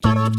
Hello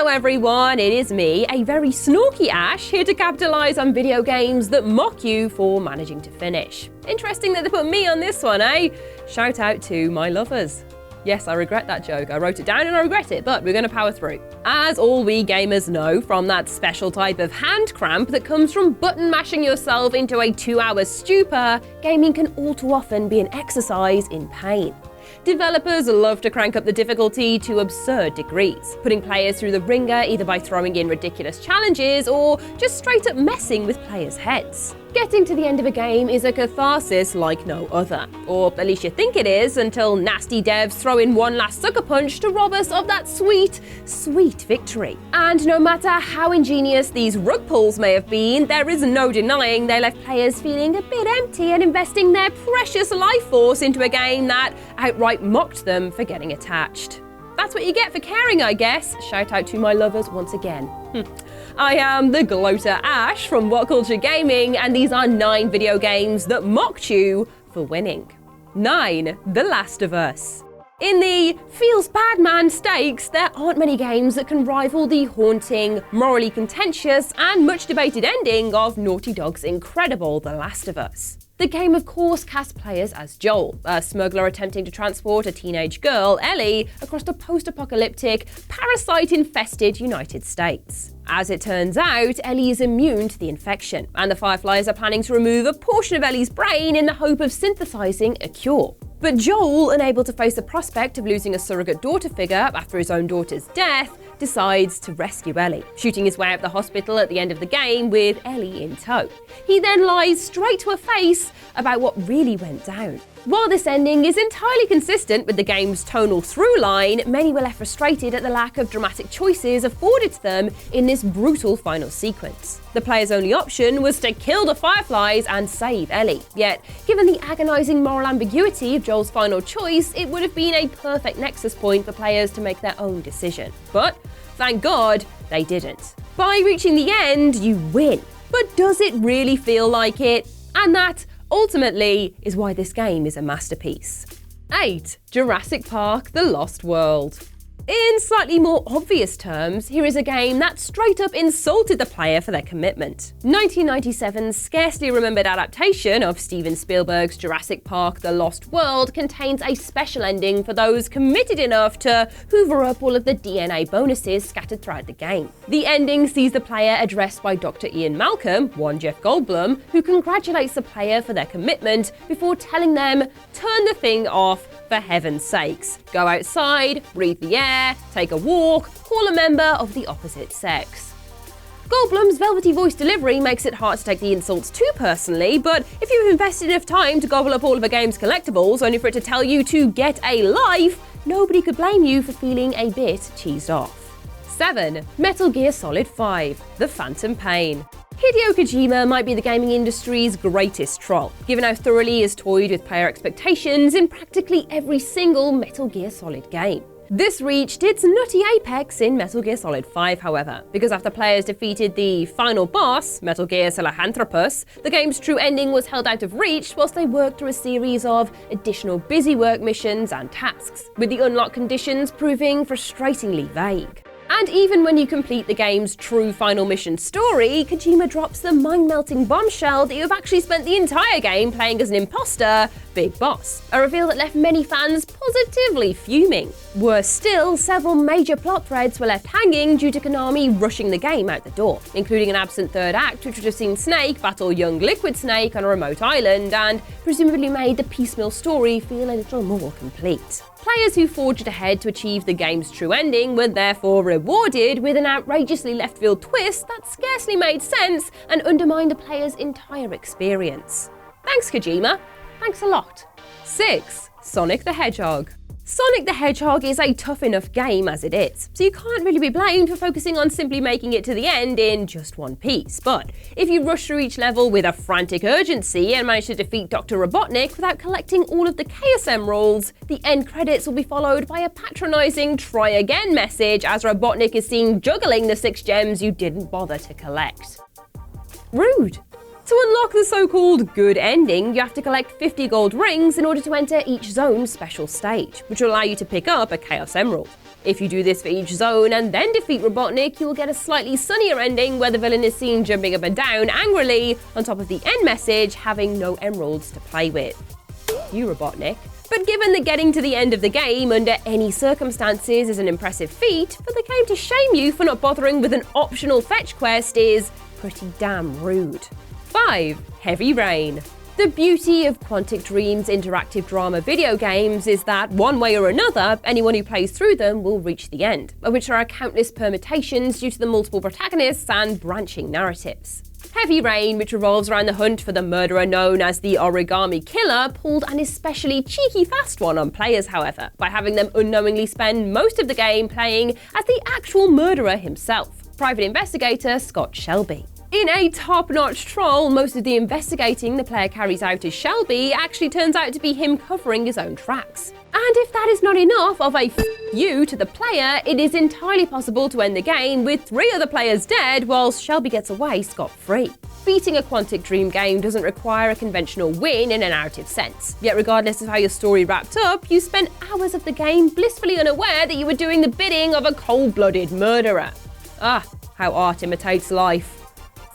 everyone, it is me, a very snorky Ash, here to capitalise on video games that mock you for managing to finish. Interesting that they put me on this one, eh? Shout out to my lovers. Yes, I regret that joke. I wrote it down and I regret it, but we're going to power through. As all we gamers know from that special type of hand cramp that comes from button mashing yourself into a 2-hour stupor, gaming can all too often be an exercise in pain. Developers love to crank up the difficulty to absurd degrees, putting players through the ringer either by throwing in ridiculous challenges or just straight up messing with players' heads. Getting to the end of a game is a catharsis like no other, or at least you think it is until nasty devs throw in one last sucker punch to rob us of that sweet, sweet victory. And no matter how ingenious these rug pulls may have been, there is no denying they left players feeling a bit empty and investing their precious life force into a game that outright mocked them for getting attached. That's what you get for caring, I guess. Shout out to my lovers once again. I am the gloater Ash from WhatCulture Gaming, and these are 9 video games that mocked you for winning. 9. The Last of Us. In the feels bad man stakes, there aren't many games that can rival the haunting, morally contentious, and much debated ending of Naughty Dog's incredible The Last of Us. The game, of course, casts players as Joel, a smuggler attempting to transport a teenage girl, Ellie, across the post-apocalyptic, parasite-infested United States. As it turns out, Ellie is immune to the infection, and the Fireflies are planning to remove a portion of Ellie's brain in the hope of synthesizing a cure. But Joel, unable to face the prospect of losing a surrogate daughter figure after his own daughter's death, decides to rescue Ellie, shooting his way out of the hospital at the end of the game with Ellie in tow. He then lies straight to her face about what really went down. While this ending is entirely consistent with the game's tonal through line, many were left frustrated at the lack of dramatic choices afforded to them in this brutal final sequence. The player's only option was to kill the Fireflies and save Ellie. Yet, given the agonising moral ambiguity of Joel's final choice, it would have been a perfect nexus point for players to make their own decision. But, thank God, they didn't. By reaching the end, you win. But does it really feel like it? And that, ultimately, is why this game is a masterpiece. 8. Jurassic Park: The Lost World. In slightly more obvious terms, here is a game that straight up insulted the player for their commitment. 1997's scarcely remembered adaptation of Steven Spielberg's Jurassic Park: The Lost World contains a special ending for those committed enough to hoover up all of the DNA bonuses scattered throughout the game. The ending sees the player addressed by Dr. Ian Malcolm, one Jeff Goldblum, who congratulates the player for their commitment before telling them, turn the thing off, for heaven's sakes. Go outside, breathe the air, take a walk, call a member of the opposite sex. Goldblum's velvety voice delivery makes it hard to take the insults too personally, but if you've invested enough time to gobble up all of a game's collectibles only for it to tell you to get a life, nobody could blame you for feeling a bit cheesed off. 7. Metal Gear Solid 5: The Phantom Pain. Hideo Kojima might be the gaming industry's greatest troll, given how thoroughly he has toyed with player expectations in practically every single Metal Gear Solid game. This reached its nutty apex in Metal Gear Solid 5, however, because after players defeated the final boss, Metal Gear Sahelanthropus, the game's true ending was held out of reach whilst they worked through a series of additional busy work missions and tasks, with the unlocked conditions proving frustratingly vague. And even when you complete the game's true final mission story, Kojima drops the mind-melting bombshell that you've actually spent the entire game playing as an imposter, Big Boss, a reveal that left many fans positively fuming. Worse still, several major plot threads were left hanging due to Konami rushing the game out the door, including an absent third act which would have seen Snake battle young Liquid Snake on a remote island and presumably made the piecemeal story feel a little more complete. Players who forged ahead to achieve the game's true ending were therefore rewarded with an outrageously left-field twist that scarcely made sense and undermined the player's entire experience. Thanks, Kojima. Thanks a lot. 6. Sonic the Hedgehog. Sonic the Hedgehog is a tough enough game as it is, so you can't really be blamed for focusing on simply making it to the end in just one piece. But if you rush through each level with a frantic urgency and manage to defeat Dr. Robotnik without collecting all of the Chaos Emeralds, the end credits will be followed by a patronising try again message as Robotnik is seen juggling the 6 gems you didn't bother to collect. Rude. To unlock the so-called good ending, you have to collect 50 gold rings in order to enter each zone's special stage, which will allow you to pick up a Chaos Emerald. If you do this for each zone and then defeat Robotnik, you will get a slightly sunnier ending where the villain is seen jumping up and down angrily on top of the end message, having no emeralds to play with. You Robotnik. But given that getting to the end of the game under any circumstances is an impressive feat, for the game to shame you for not bothering with an optional fetch quest is pretty damn rude. 5. Heavy Rain. The beauty of Quantic Dream's interactive drama video games is that, one way or another, anyone who plays through them will reach the end, of which there are countless permutations due to the multiple protagonists and branching narratives. Heavy Rain, which revolves around the hunt for the murderer known as the Origami Killer, pulled an especially cheeky fast one on players, however, by having them unknowingly spend most of the game playing as the actual murderer himself, private investigator Scott Shelby. In a top-notch troll, most of the investigating the player carries out as Shelby actually turns out to be him covering his own tracks. And if that is not enough of a you to the player, it is entirely possible to end the game with 3 other players dead whilst Shelby gets away scot-free. Beating a Quantic Dream game doesn't require a conventional win in a narrative sense. Yet regardless of how your story wrapped up, you spent hours of the game blissfully unaware that you were doing the bidding of a cold-blooded murderer. Ah, how art imitates life.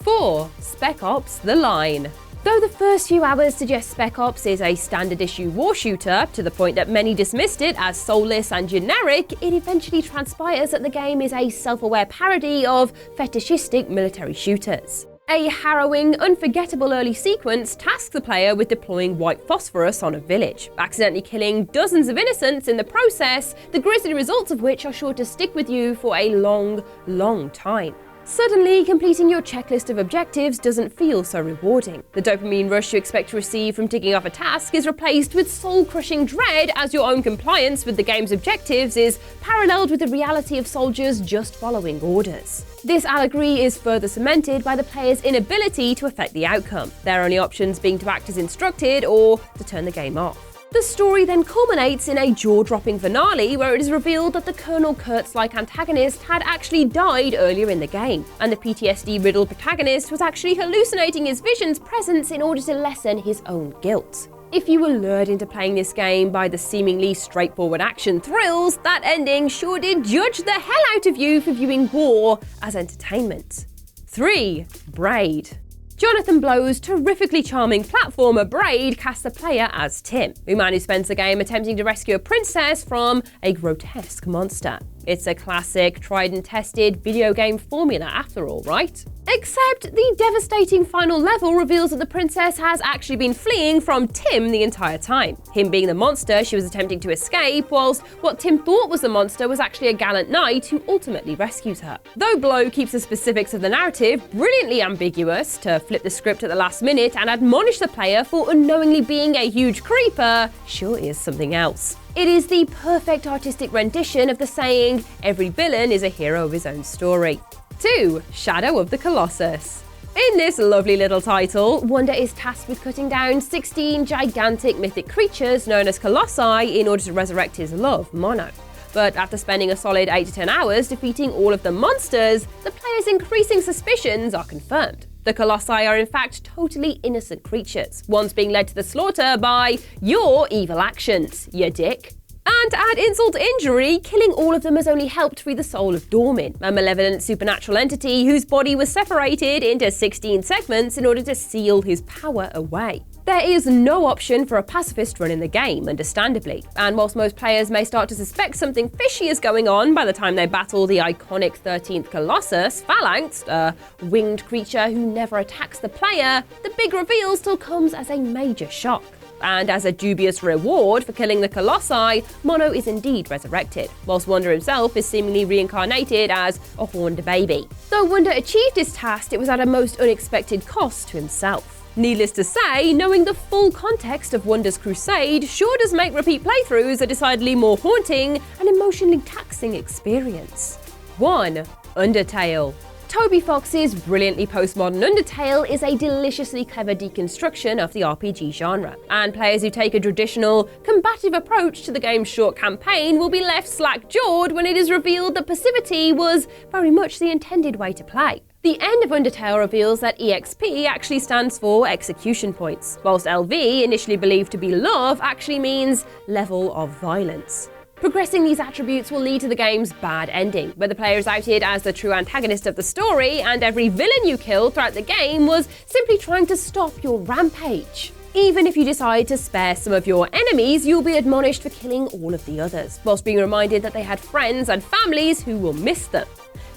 4. Spec Ops: The Line. Though the first few hours suggest Spec Ops is a standard issue war shooter, to the point that many dismissed it as soulless and generic, it eventually transpires that the game is a self-aware parody of fetishistic military shooters. A harrowing, unforgettable early sequence tasks the player with deploying white phosphorus on a village, accidentally killing dozens of innocents in the process, the grisly results of which are sure to stick with you for a long, long time. Suddenly, completing your checklist of objectives doesn't feel so rewarding. The dopamine rush you expect to receive from ticking off a task is replaced with soul-crushing dread as your own compliance with the game's objectives is paralleled with the reality of soldiers just following orders. This allegory is further cemented by the player's inability to affect the outcome, their only options being to act as instructed or to turn the game off. The story then culminates in a jaw-dropping finale where it is revealed that the Colonel Kurtz-like antagonist had actually died earlier in the game, and the PTSD-riddled protagonist was actually hallucinating his vision's presence in order to lessen his own guilt. If you were lured into playing this game by the seemingly straightforward action thrills, that ending sure did judge the hell out of you for viewing war as entertainment. 3. Braid. Jonathan Blow's terrifically charming platformer Braid casts the player as Tim, a man who spends the game attempting to rescue a princess from a grotesque monster. It's a classic, tried and tested video game formula after all, right? Except the devastating final level reveals that the princess has actually been fleeing from Tim the entire time, him being the monster she was attempting to escape, whilst what Tim thought was the monster was actually a gallant knight who ultimately rescues her. Though Blow keeps the specifics of the narrative brilliantly ambiguous to flip the script at the last minute and admonish the player for unknowingly being a huge creeper, sure is something else. It is the perfect artistic rendition of the saying, every villain is a hero of his own story. 2. Shadow of the Colossus. In this lovely little title, Wonder is tasked with cutting down 16 gigantic mythic creatures known as Colossi in order to resurrect his love, Mono. But after spending a solid 8 to 10 hours defeating all of the monsters, the player's increasing suspicions are confirmed. The Colossi are in fact totally innocent creatures, ones being led to the slaughter by your evil actions, you dick. And to add insult to injury, killing all of them has only helped free the soul of Dormin, a malevolent supernatural entity whose body was separated into 16 segments in order to seal his power away. There is no option for a pacifist run in the game, understandably, and whilst most players may start to suspect something fishy is going on by the time they battle the iconic 13th Colossus, Phalanx, a winged creature who never attacks the player, the big reveal still comes as a major shock. And as a dubious reward for killing the Colossi, Mono is indeed resurrected, whilst Wonder himself is seemingly reincarnated as a horned baby. Though Wonder achieved his task, it was at a most unexpected cost to himself. Needless to say, knowing the full context of Wonder's crusade sure does make repeat playthroughs a decidedly more haunting and emotionally taxing experience. 1. Undertale. Toby Fox's brilliantly postmodern Undertale is a deliciously clever deconstruction of the RPG genre, and players who take a traditional, combative approach to the game's short campaign will be left slack-jawed when it is revealed that passivity was very much the intended way to play. The end of Undertale reveals that EXP actually stands for execution points, whilst LV, initially believed to be love, actually means level of violence. Progressing these attributes will lead to the game's bad ending, where the player is outed as the true antagonist of the story, and every villain you killed throughout the game was simply trying to stop your rampage. Even if you decide to spare some of your enemies, you'll be admonished for killing all of the others, whilst being reminded that they had friends and families who will miss them.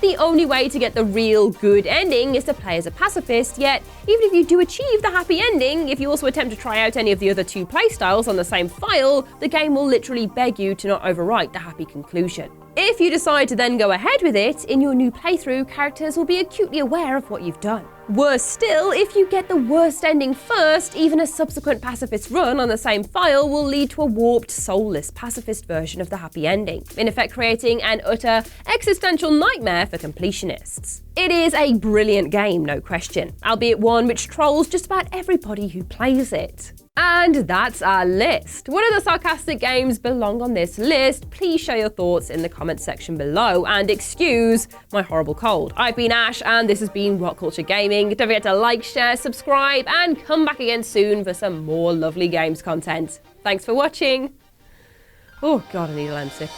The only way to get the real good ending is to play as a pacifist, yet even if you do achieve the happy ending, if you also attempt to try out any of the other two playstyles on the same file, the game will literally beg you to not overwrite the happy conclusion. If you decide to then go ahead with it, in your new playthrough, characters will be acutely aware of what you've done. Worse still, if you get the worst ending first, even a subsequent pacifist run on the same file will lead to a warped, soulless pacifist version of the happy ending, in effect creating an utter existential nightmare for completionists. It is a brilliant game, no question, albeit one which trolls just about everybody who plays it. And that's our list. What other sarcastic games belong on this list? Please share your thoughts in the comments section below and excuse my horrible cold. I've been Ash and this has been WhatCulture Gaming. Don't forget to like, share, subscribe and come back again soon for some more lovely games content. Thanks for watching. Oh God, I need a lemon sip.